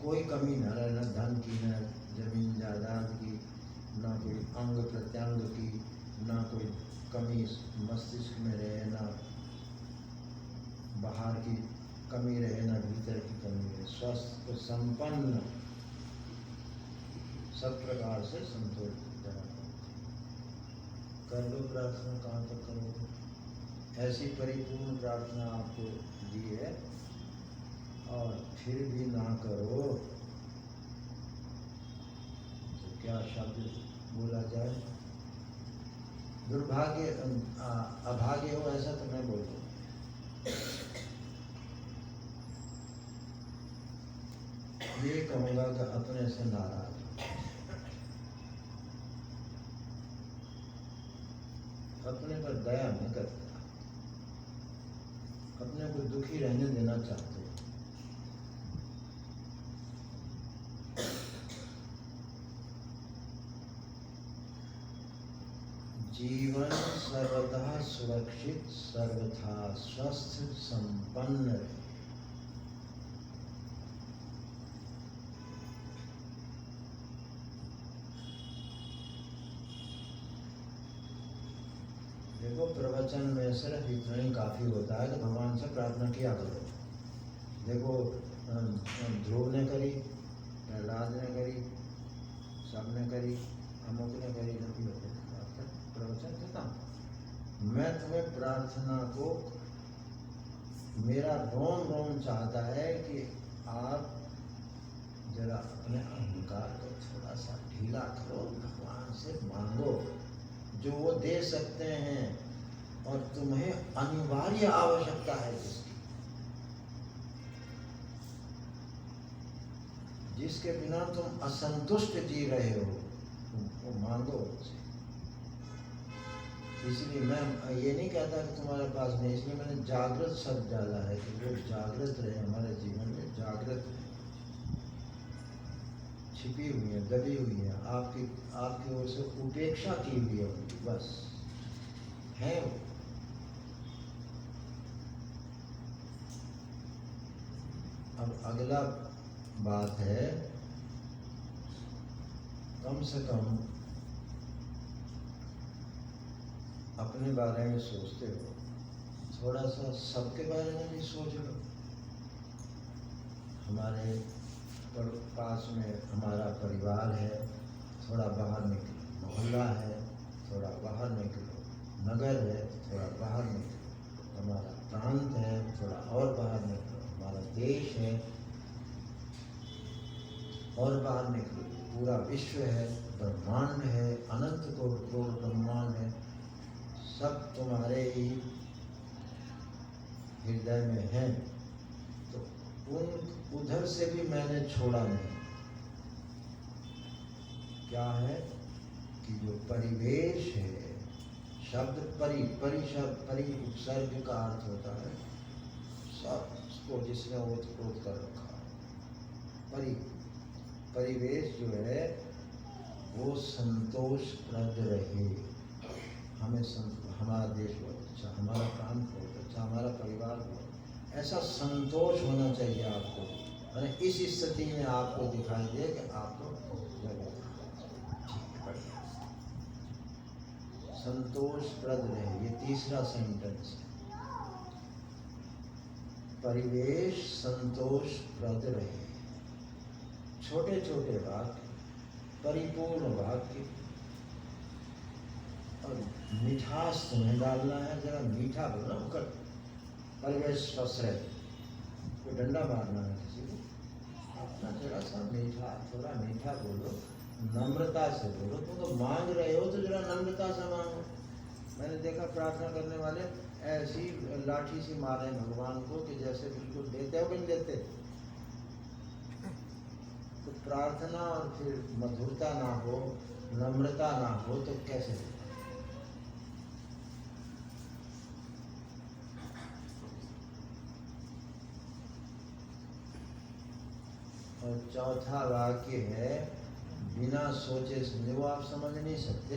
कोई कमी न रहे, न धन की, न जमीन जायदाद की, न कोई अंग प्रत्यंग की, न कोई कमी मस्तिष्क में रहे, न बाहर की कमी रहे, न भीतर की कमी रहे। स्वस्थ तो संपन्न, सब प्रकार से संतुलित कर लो। प्रार्थना कहाँ तक करोगे? ऐसी परिपूर्ण प्रार्थना आपको दी है और फिर भी ना करो तो क्या शब्द बोला जाए? दुर्भाग्य, अभाग्य हो ऐसा तो मैं बोलूँ। ये कहूँगा कि अपने से नाराज, अपने पर दया नहीं करते, अपने को दुखी रहने देना चाहते हो। जीवन सर्वथा सुरक्षित, सर्वथा स्वस्थ, संपन्न रहे। देखो, प्रवचन में सिर्फ इतना ही काफ़ी होता है कि भगवान से प्रार्थना किया करो। देखो, ध्रुव ने करी, प्रहलाद ने करी, सब ने करी, अमुक ने करी, नहीं होते प्रवचन खत्म। मैं तुम्हें प्रार्थना को, मेरा रोम रोम चाहता है कि आप जरा अपने अहंकार को थोड़ा सा ढीला करो, भगवान से मांगो जो वो दे सकते हैं और तुम्हें अनिवार्य आवश्यकता है जिसकी। जिसके बिना तुम असंतुष्ट जी रहे हो वो मांगो उनसे। इसलिए मैं ये नहीं कहता कि तुम्हारे पास नहीं, इसलिए मैंने जागृत शब्द डाला है कि वो जागृत रहे हमारे जीवन में, जागृत रहे, छिपी हुई है, दबी हुई है, आपकी ओर से उपेक्षा की हुई है उनकी, बस है वो। अब अगला बात है, कम से कम अपने बारे में सोचते हो, थोड़ा सा सबके बारे में भी सोच लो। हमारे पास में हमारा परिवार है, थोड़ा बाहर निकलो, मोहल्ला है, थोड़ा बाहर निकलो, नगर है, थोड़ा बाहर निकलो, हमारा प्रांत है, थोड़ा और बाहर निकलो, हमारा देश है और बाहर निकलो, पूरा विश्व है, ब्रह्मांड है, अनंत करोड़ ब्रह्मांड है, सब तुम्हारे ही हृदय में है। तो उधर से भी मैंने छोड़ा नहीं। क्या है कि जो परिवेश है, शब्द परि शब्द परि उपसर्ग का अर्थ होता है सब को जिसने ओत कर रखा है। परिवेश जो है वो संतोषप्रद रहे। हमें हमारा देश बहुत अच्छा, हमारा प्रांत बहुत अच्छा, हमारा परिवार बहुत, ऐसा संतोष होना चाहिए आपको। मैंने इस स्थिति में आपको दिखाई दे कि आपको बढ़िया संतोषप्रद रहे। ये तीसरा सेंटेंस है, परिवेश संतोषप्रद रहे। छोटे छोटे वाक्य, परिपूर्ण वाक्य, और मिठास तुम्हें डालना है, जरा मीठा बोलो। परिवेश स्वस्थ रहे, कोई डंडा मारना है किसी को, अपना जरा सा मीठा, थोड़ा मीठा बोलो, नम्रता से बोलो। तुम तो मांग रहे हो तो जरा नम्रता से मांगो। मैंने देखा प्रार्थना करने वाले ऐसी लाठी सी मारे भगवान को कि जैसे बिल्कुल देते हो कि नहीं देते। तो प्रार्थना और फिर मधुरता ना हो, नम्रता ना हो तो कैसे हो? और चौथा वाक्य है, बिना सोचे समझे। वो आप समझ नहीं सकते,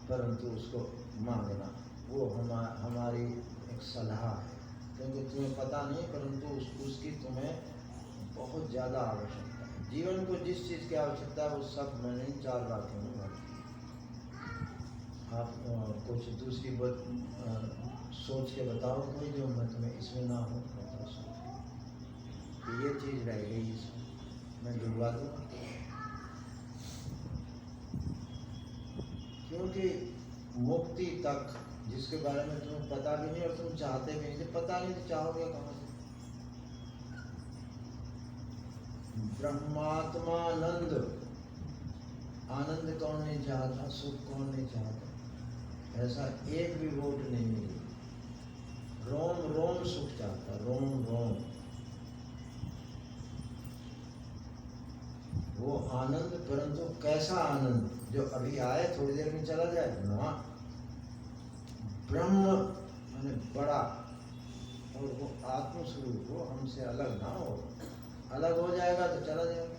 परंतु उसको मांगना वो हमारी एक सलाह है, क्योंकि तुम्हें पता नहीं, परंतु उसकी तुम्हें बहुत ज़्यादा आवश्यकता है। जीवन को जिस चीज़ की आवश्यकता है वो सब मैंने इन 4 वाक्यों में बात की। आप कुछ दूसरी सोच के बताओ कोई जो मैं तुम्हें इसमें ना हो। तो ये चीज़ रह गई, इसमें मैं जुड़वा दूँगा, क्योंकि मुक्ति तक जिसके बारे में तुम्हें पता भी नहीं और तुम चाहते भी नहीं, पता नहीं तो चाहोगे कहाँ से? ब्रह्मात्मानंद, आनंद कौन नहीं चाहता, सुख कौन नहीं चाहता? ऐसा एक भी वोट नहीं मिली। रोम रोम सुख चाहता, रोम रोम। वो आनंद, परंतु कैसा आनंद जो अभी आए थोड़ी देर में चला जाए ना। ब्रह्म माने बड़ा, और वो आत्मस्वरूप हो, हमसे अलग ना हो। अलग हो जाएगा तो चला जाएगा।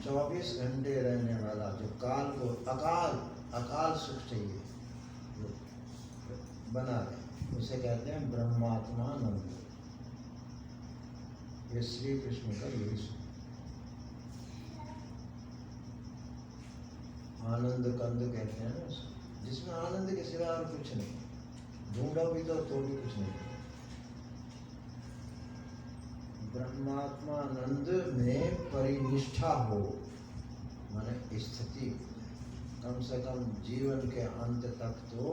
24 घंटे रहने वाला जो काल को अकाल सुख चाहिए जो बना रहे, उसे कहते हैं ब्रह्मात्मानंद। ये श्री कृष्ण का यही सुख। आनंद कंद कहते हैं ना उसको, जिसमें आनंद के सिवा और कुछ नहीं। ढूंढो भी तो भी कुछ नहीं। ब्रह्मात्मानंद में परिनिष्ठा हो, माने स्थिति, कम से कम जीवन के अंत तक तो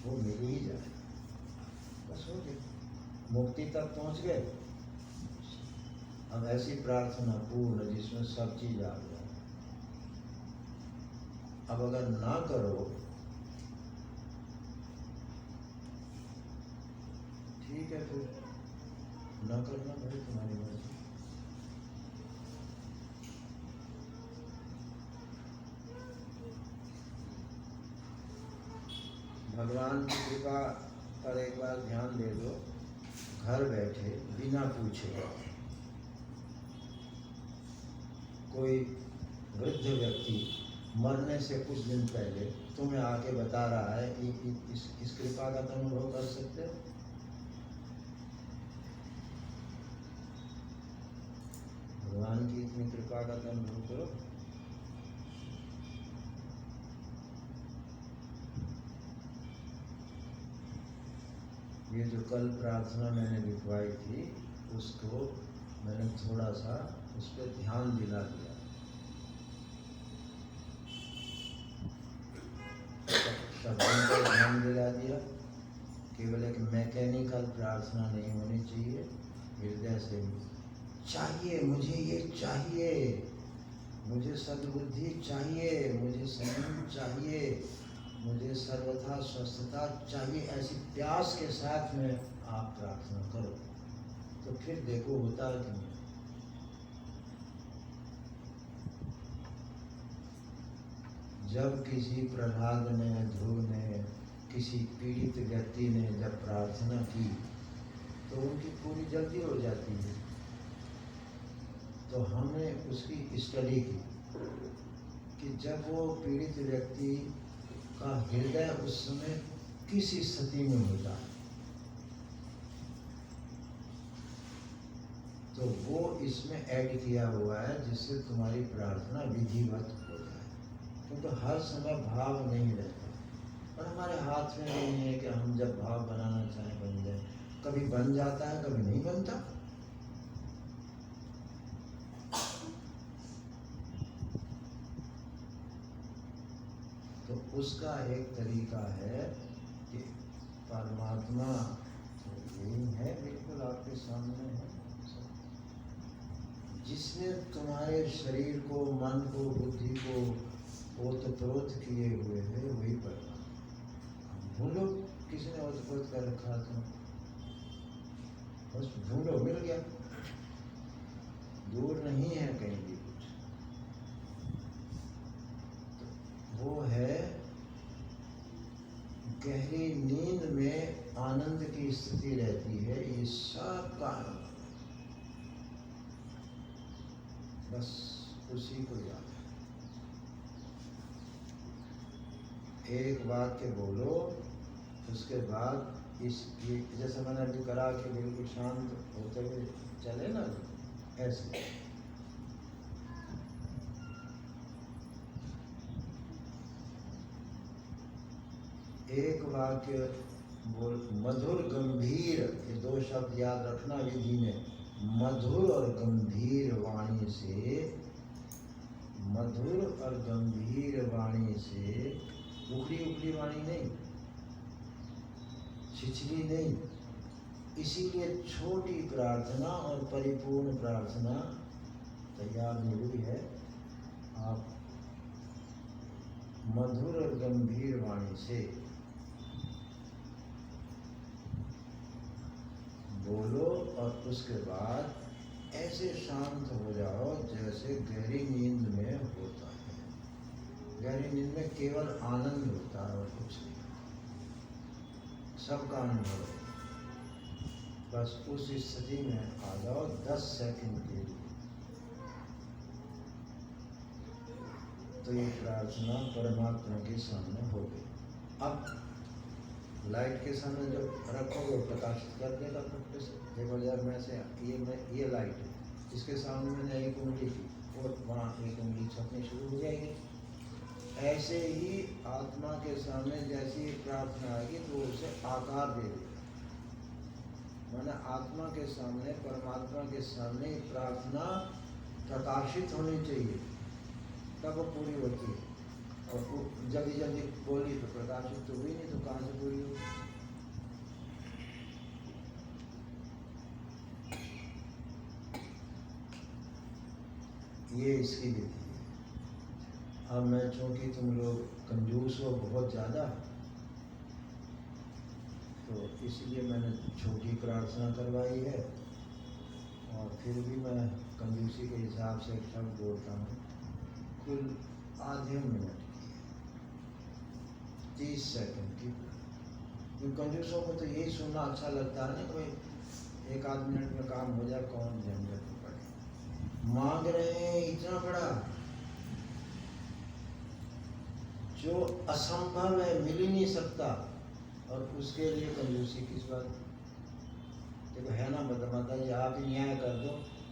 वो मिल ही जाए, बस हो गया, मुक्ति तक पहुंच गए। अब ऐसी प्रार्थना पूर्ण जिसमें सब चीज आ जाए। अब अगर ना करो, ठीक है, फिर ना करना भाई तुम्हारी मर्जी। भगवान की कृपा पर एक बार ध्यान दे दो। घर बैठे बिना पूछे कोई वृद्ध व्यक्ति मरने से कुछ दिन पहले तुम्हें आके बता रहा है कि इस कृपा का तुम अनुभव कर सकते हो। भगवान की इतनी कृपा का तुम अनुभव करो। ये जो कल प्रार्थना मैंने लिखवाई थी उसको मैंने थोड़ा सा उस पर ध्यान दिला दिया। शब्दों पर ध्यान दिला दिया। केवल एक मैकेनिकल प्रार्थना नहीं होनी चाहिए, हृदय से चाहिए। मुझे ये चाहिए, मुझे सद्बुद्धि चाहिए, मुझे संयम चाहिए, मुझे सर्वथा स्वस्थता चाहिए। ऐसी प्यास के साथ में आप प्रार्थना करो तो फिर देखो होता है कि नहीं। जब किसी प्रहलाद ने, ध्रुव ने, किसी पीड़ित व्यक्ति ने जब प्रार्थना की तो उनकी पूरी जल्दी हो जाती है। तो हमने उसकी स्टडी की कि जब वो पीड़ित व्यक्ति का हृदय उस समय किस स्थिति में होता है तो वो इसमें ऐड किया हुआ है जिससे तुम्हारी प्रार्थना विधिवत हो जाए। क्योंकि हर समय भाव नहीं रहता और हमारे हाथ में नहीं है कि हम जब भाव बनाना चाहें बन जाए। कभी बन जाता है, कभी नहीं बनता। तो उसका एक तरीका है कि परमात्मा यही है, बिल्कुल आपके सामने है। जिसने तुम्हारे शरीर को, मन को, बुद्धि को ओतप्रोत किए हुए है वही परमात्मा। ढूंढो, किसी ने ओतप्रोत कर रखा था, बस ढूंढो, मिल गया। दूर नहीं है कहीं भी कुछ। तो वो है गहरी नींद में आनंद की स्थिति रहती है। ये सब कारण बस उसी को याद है। एक वाक्य बोलो, उसके बाद इस ये जैसे मैंने अभी करा कि बिल्कुल शांत होते हुए चले ना, ऐसे एक वाक्य बोल। मधुर गंभीर, ये दो शब्द याद रखना विधि में। मधुर और गंभीर वाणी से, मधुर और गंभीर वाणी से, उखड़ी उखड़ी वाणी नहीं, छिछली नहीं। इसीलिए छोटी प्रार्थना और परिपूर्ण प्रार्थना तैयार हुई है। आप मधुर और गंभीर वाणी से बोलो और उसके बाद ऐसे शांत हो जाओ जैसे गहरी नींद में होता है। गहरी नींद में केवल आनंद होता है और कुछ नहीं, सबका अनुभव है। बस उस स्थिति में आ जाओ 10 सेकंड के लिए। तो ये प्रार्थना परमात्मा के सामने हो गई। अब लाइट के सामने जब रखोगे प्रकाशित कर देगा पट्टे से। देखो यार, मैं से ये लाइट है, इसके सामने मैंने एक उंगली की और वहाँ एक उंगली छपनी शुरू हो जाएगी। ऐसे ही आत्मा के सामने जैसी प्रार्थना आएगी तो उसे आकार दे देगा। माना आत्मा के सामने, परमात्मा के सामने प्रार्थना प्रकाशित होनी चाहिए, तब वो पूरी होती है। और जल्दी जल्दी बोली तो प्रकाशित तो हुई नहीं, तो कहाँ से पूरी होगी। ये इसकी विधि है। अब मैं चूँकि तुम लोग कंजूस हो बहुत ज़्यादा, तो इसलिए मैंने छोटी प्रार्थना करवाई है। और फिर भी मैं कंजूसी के हिसाब से एक शब्द बोलता हूँ। कुल आधे मिनट की, 30 सेकंड की। कंजूसों को तो यही सुनना अच्छा लगता है ना, कोई 1 आध मिनट में काम हो जाए, कौन झंझट में पड़े। मांग रहे हैं इतना बड़ा, जो असंभव है, मिल ही नहीं सकता, और उसके लिए कंजूसी किस बात। देखो है ना माता जी, आप ही न्याय कर दो,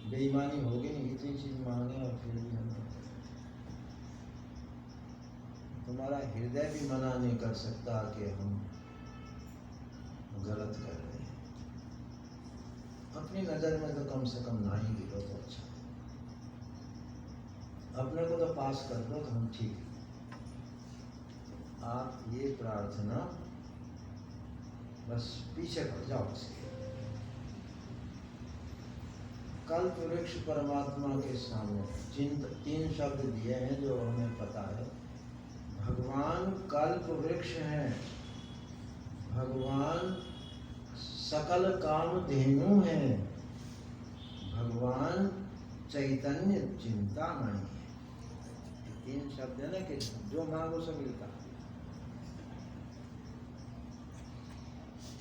बेईमानी होगी नहीं, इतनी चीज मांगे और फिर भी हम तुम्हारा हृदय भी मना नहीं कर सकता कि हम गलत कर रहे हैं। अपनी नजर में तो कम से कम ना ही गिरो तो अच्छा, अपने को तो पास कर दो तो हम ठीक है। आप ये प्रार्थना बस पीछे हट जाओ उसके। कल्प वृक्ष परमात्मा के सामने जिन 3 शब्द दिए हैं जो हमें पता है, भगवान कल्प वृक्ष हैं, भगवान सकल काम धेनु हैं, भगवान चैतन्य चिंतामणि है। 3 शब्द है ना कि जो मांगो सो मिलता।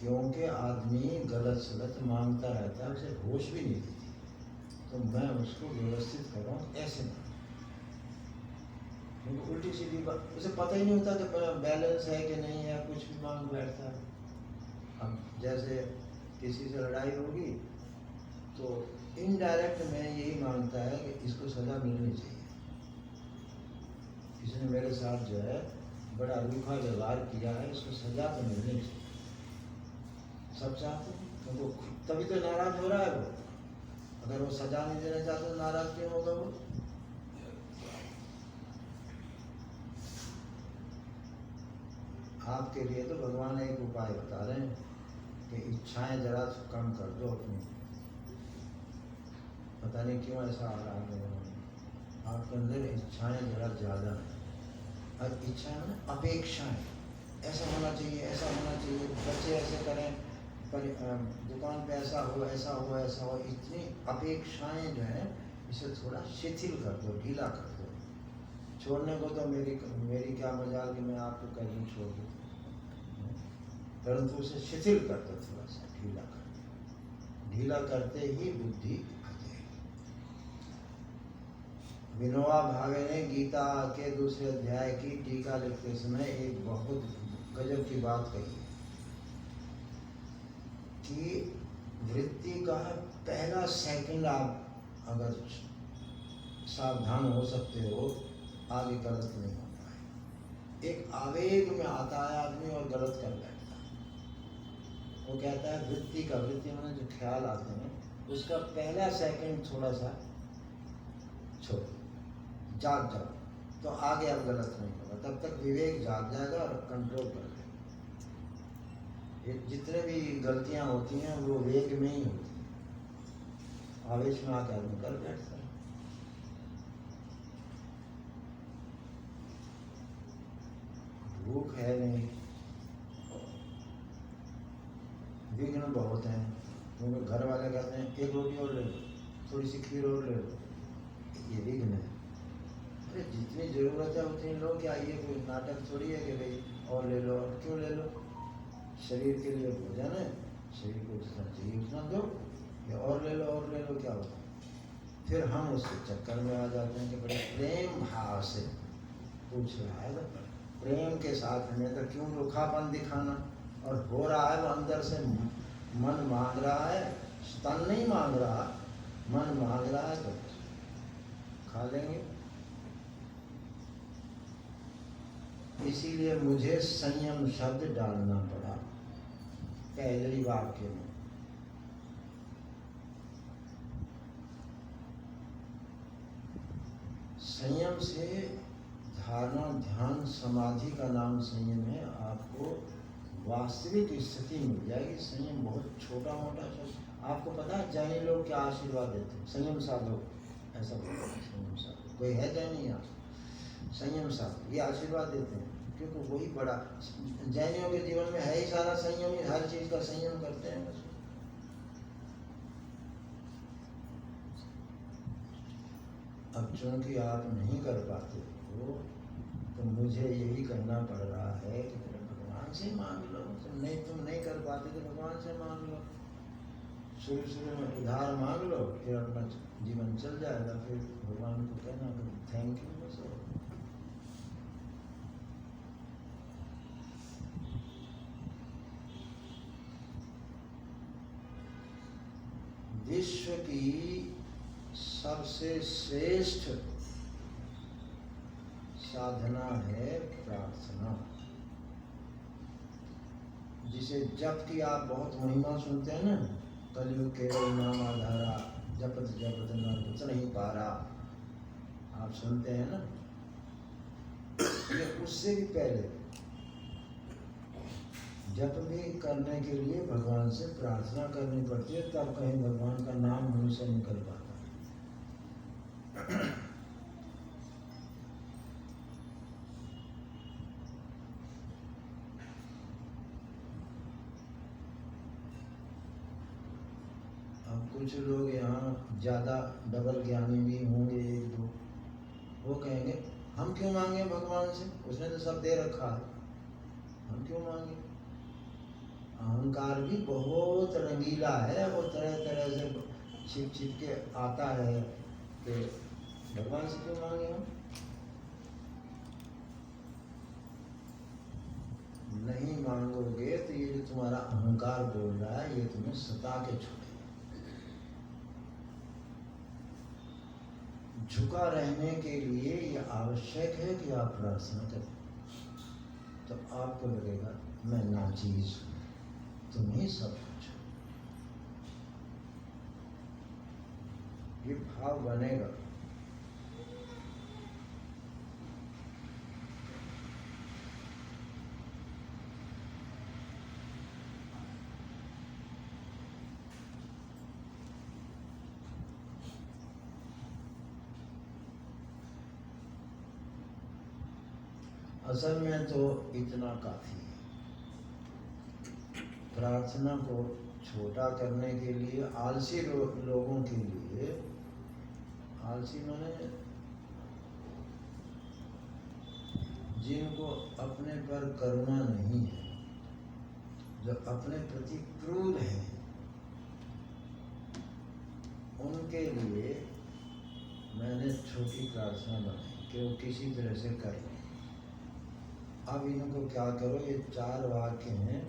क्योंकि आदमी गलत सलत मांगता रहता है, उसे होश भी नहीं देती, तो मैं उसको व्यवस्थित कर रहा हूँ ऐसे ना, क्योंकि उल्टी सीधी बात, उसे पता ही नहीं होता कि बैलेंस है कि नहीं है, कुछ भी मांग बैठता है। अब जैसे किसी से लड़ाई होगी तो इनडायरेक्ट में यही मांगता है कि इसको सजा मिलनी चाहिए, इसने मेरे साथ जो है बड़ा रूखा व्यवहार किया है, इसको सजा तो मिलनी चाहिए। सब चाहते हैं, क्योंकि तभी तो नाराज हो रहा है वो। अगर वो सजा नहीं देना चाहते तो नाराज क्यों होगा वो। आपके लिए तो भगवान एक उपाय बता रहे हैं कि इच्छाएं जरा कम कर दो अपनी। पता नहीं क्यों ऐसा आ रहा है, आपके अंदर इच्छाएं जरा ज्यादा हैं, और इच्छाएं ना अपेक्षाएं, ऐसा होना चाहिए, ऐसा होना चाहिए, बच्चे ऐसे करें, पर दुकान पे ऐसा हो, ऐसा हो, ऐसा हो, इतनी अपेक्षाएं जो है, इसे थोड़ा शिथिल कर दो, ढीला कर दो। छोड़ने को तो मेरी क्या मजाल कि मैं आपको कह दूँ छोड़ दूँ, परंतु उसे शिथिल कर दो, थोड़ा सा ढीला कर दो। ढीला करते ही बुद्धि आ जाएगी। विनोबा भावे ने गीता के 2 अध्याय की टीका लिखते समय एक बहुत गजब की बात कही कि वृत्ति का पहला सेकंड आप अगर सावधान हो सकते हो, आगे गलत नहीं होता है। एक आवेग में आता है आदमी और गलत कर बैठता है। वो कहता है वृत्ति में जो ख्याल आते हैं, उसका पहला सेकंड थोड़ा सा छोड़, जाग जाओ, तो आगे अब गलत नहीं होगा। तब तक विवेक जाग जाएगा और कंट्रोल कर लेगा। जितने भी गलतियां होती हैं वो वेग में ही होती हैं, आवेश में आकर आदमी कर बैठता है। भूख है नहीं, विघ्न बहुत हैं, क्योंकि घर वाले कहते हैं 1 रोटी और ले लो, थोड़ी सी खीर और ले लो, ये विघ्न है। अरे जितनी जरूरत है उतनी लो, क्या ये कोई नाटक थोड़ी है कि भाई और ले लो, और क्यों ले लो। शरीर के लिए भोजन है, शरीर को जितना चाहिए उतना दो, या और ले लो क्या होता है। फिर हम उसके चक्कर में आ जाते हैं कि बड़े प्रेम भाव से पूछ रहा है, तो प्रेम के साथ में तो क्यों रूखापन दिखाना। और हो रहा है वो अंदर से मन मांग रहा है, तन नहीं मांग रहा, मन मांग रहा है, तो खा लेंगे। इसीलिए मुझे संयम शब्द डालना पड़ा पहले वाक्य में। संयम से धारणा, ध्यान, समाधि का नाम संयम है। आपको वास्तविक स्थिति मिल जाएगी। संयम बहुत छोटा मोटा शब्द। आपको पता है जैनी लोग क्या आशीर्वाद देते हैं? संयम साधो, ऐसा बोलते हैं। संयम साधो, कोई है जैनी यहाँ? संयम साधो, ये आशीर्वाद देते हैं, क्योंकि वही बड़ा, जैनियों के जीवन में है ही सारा संयम ही, हर चीज का संयम करते हैं बस। अब चूंकि आप नहीं कर पाते हो, तो मुझे यही करना पड़ रहा है कि भगवान भगवान से मांग लो, तुम नहीं कर पाते तो भगवान से मांग लो। शुरू में उधार मांग लो, फिर अपना जीवन चल जाएगा, फिर भगवान को कहना थैंक यू बस। विश्व की सबसे श्रेष्ठ साधना है प्रार्थना, जिसे जप की आप बहुत महिमा सुनते हैं ना, कलयुग केवल नाम आधारा, जपत जपत न कुछ नहीं पारा, आप सुनते हैं ना। ये उससे भी पहले जप भी करने के लिए भगवान से प्रार्थना करनी पड़ती है, तब कहीं भगवान का नाम मुंह से निकल पाता है। अब कुछ लोग यहाँ ज़्यादा डबल ज्ञानी भी होंगे, एक दो, वो कहेंगे हम क्यों मांगे भगवान से, उसने तो सब दे रखा है, हम क्यों मांगे। अहंकार भी बहुत रंगीला है, वो तरह तरह से छिप छिप के आता है, तो भगवान से क्यों मांगे हम। नहीं मांगोगे तो ये जो तुम्हारा अहंकार बोल रहा है, ये तुम्हें सता के छोड़ेगा। झुका रहने के लिए ये आवश्यक है कि आप प्रार्थना करें, तो आपको लगेगा मैं नाचीज हूं, तुम ही सब कुछ हो, ये भाव बनेगा। असल में तो इतना काफी है। प्रार्थना को छोटा करने के लिए आलसी लोगों के लिए, आलसी माने जिनको अपने पर करुणा नहीं है, जो अपने प्रति क्रूर हैं, उनके लिए मैंने छोटी प्रार्थना बनाई कि वो किसी तरह से कर लें। अब इनको क्या करो, ये 4 वाक्य हैं,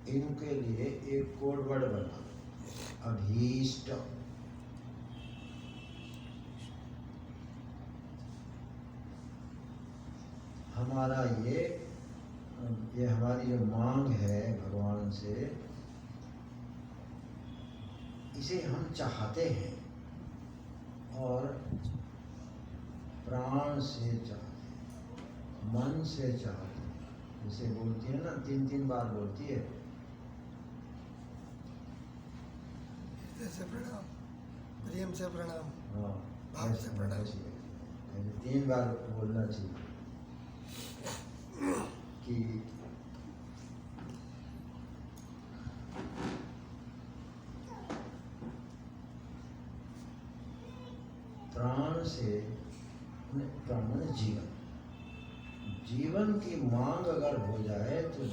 इनके लिए एक कोड वर्ड बना, अभीष्ट। हमारा ये हमारी जो मांग है भगवान से, इसे हम चाहते हैं और प्राण से चाहते हैं, मन से चाहते हैं। जैसे बोलती है ना, 3 बार बोलती है, से प्रणाम, प्रेम से प्रणाम, हाँ, भाव से प्रणाम। 3 बार बोलना चाहिए कि प्राण से, प्राण माने जीवन, जीवन की मांग अगर हो जाए तो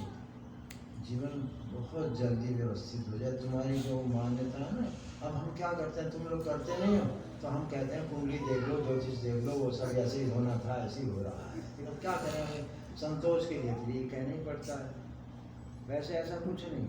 जीवन बहुत जल्दी व्यवस्थित हो जाए। तुम्हारी जो मान्यता है ना, अब हम क्या करते हैं, तुम लोग करते नहीं हो, तो हम कहते हैं कुंडली देख लो, ज्योतिष देख लो, वो सब ऐसे ही होना था, ऐसे ही हो रहा है। फिर अब क्या करेंगे, संतोष के लिए तो ये कहना ही पड़ता है। वैसे ऐसा कुछ नहीं।